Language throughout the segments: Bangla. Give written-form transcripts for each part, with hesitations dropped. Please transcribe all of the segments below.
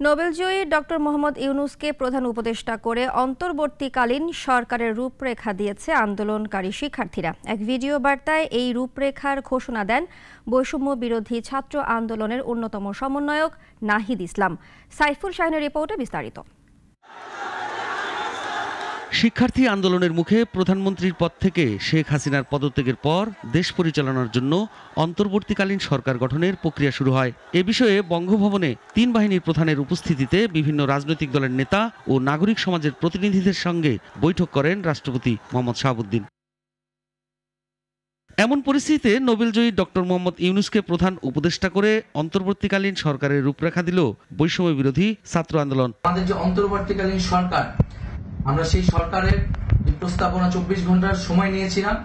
নোবেলজয়ী ডক্টর মোহাম্মদ ইউনূসকে প্রধান উপদেষ্টা করে অন্তর্বর্তীকালীন সরকারের রূপরেখা দিয়েছে আন্দোলনকারী শিক্ষার্থীরা। এক ভিডিও বার্তায় এই রূপরেখার ঘোষণা দেন বৈষম্য বিরোধী ছাত্র আন্দোলনের অন্যতম সমন্বয়ক নাহিদ ইসলাম। সাইফুল শাহিনের রিপোর্টে বিস্তারিত। শিক্ষার্থী আন্দোলনের মুখে প্রধানমন্ত্রীর পদ থেকে শেখ হাসিনার পদত্যাগের পর দেশ পরিচালনার জন্য অন্তর্বর্তীকালীন সরকার গঠনের প্রক্রিয়া শুরু হয়। এ বিষয়ে বঙ্গভবনে ৩ বাহিনীর প্রধানের উপস্থিতিতে বিভিন্ন রাজনৈতিক দলের নেতা ও নাগরিক সমাজের প্রতিনিধিদের সঙ্গে বৈঠক করেন রাষ্ট্রপতি মোহাম্মদ শাহাবুদ্দিন। এমন পরিস্থিতিতে নোবেলজয়ী ডক্টর মোহাম্মদ ইউনূসকে প্রধান উপদেষ্টা করে অন্তর্বর্তীকালীন সরকারের রূপরেখা দিল বৈষম্য বিরোধী ছাত্র আন্দোলন। আমাদের যে অন্তর্বর্তীকালীন সরকার, আমরা সেই সরকারের প্রস্তাবনা 24 ঘন্টার সময় নিয়েছিলাম।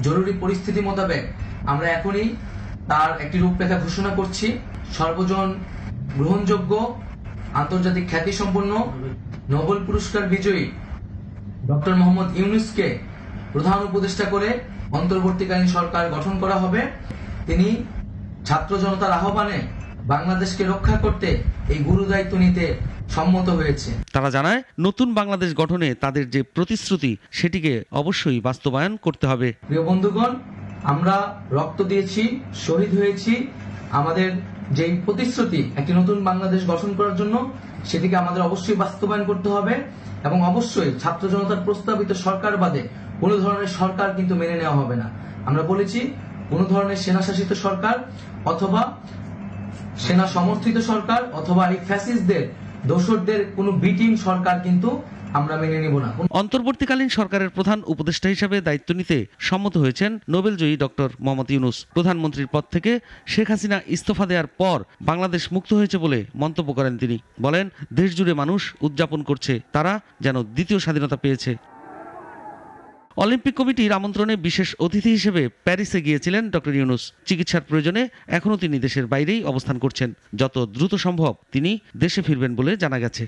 জরুরি পরিস্থিতি মোতাবেক আমরা এখনই তার একটি রূপরেখা ঘোষণা করছি। সর্বজন গ্রহণযোগ্য, আন্তর্জাতিক খ্যাতিসম্পন্ন নোবেল পুরস্কার বিজয়ী ডক্টর মোহাম্মদ ইউনূসকে প্রধান উপদেষ্টা করে অন্তর্বর্তীকালীন সরকার গঠন করা হবে। তিনি ছাত্র জনতার আহ্বানে বাংলাদেশকে রক্ষা করতে এই গুরু দায়িত্ব নিতে সম্মত হয়েছে। তারা জানায়, নতুন বাংলাদেশ গঠনে তাদের যে প্রতিশ্রুতি সেটিকে অবশ্যই বাস্তবায়ন করতে হবে। প্রিয় বন্ধুগণ, আমরা রক্ত দিয়েছি, শহীদ হয়েছি। আমাদের যে প্রতিশ্রুতি একটি নতুন বাংলাদেশ গঠন করার জন্য, সেটিকে আমাদের অবশ্যই বাস্তবায়ন করতে হবে এবং অবশ্যই ছাত্র জনতার প্রস্তাবিত সরকার বাদে কোনো ধরনের সরকার কিন্তু মেনে নেওয়া হবে না। আমরা বলেছি, কোনো ধরনের সেনাশাসিত সরকার অথবা সেনা সমর্থিত সরকার অথবা এই ফ্যাসিস্টদের দোসরদের কোনো বি টিম সরকার কিন্তু আমরা মেনে নিব না। অন্তর্বর্তীকালীন সরকারের প্রধান উপদেষ্টা হিসেবে দায়িত্ব নিতে সম্মত হয়েছেন নোবেলজয়ী ডক্টর মোহাম্মদ ইউনূস। প্রধানমন্ত্রীর পদ থেকে শেখ হাসিনা ইস্তফা দেওয়ার পর বাংলাদেশ মুক্ত হয়েছে বলে মন্তব্য করেন তিনি। বলেন, দেশ জুড়ে মানুষ উদযাপন করছে, তারা যেন দ্বিতীয় স্বাধীনতা পেয়েছে। অলিম্পিক কমিটির আমন্ত্রণে বিশেষ অতিথি হিসেবে প্যারিসে গিয়েছিলেন ডক্টর ইউনূস। চিকিৎসার প্রয়োজনে এখনও তিনি দেশের বাইরেই অবস্থান করছেন। যত দ্রুত সম্ভব তিনি দেশে ফিরবেন বলে জানা গেছে।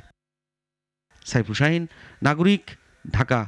সাইফুল শাহিন, নাগরিক, ঢাকা।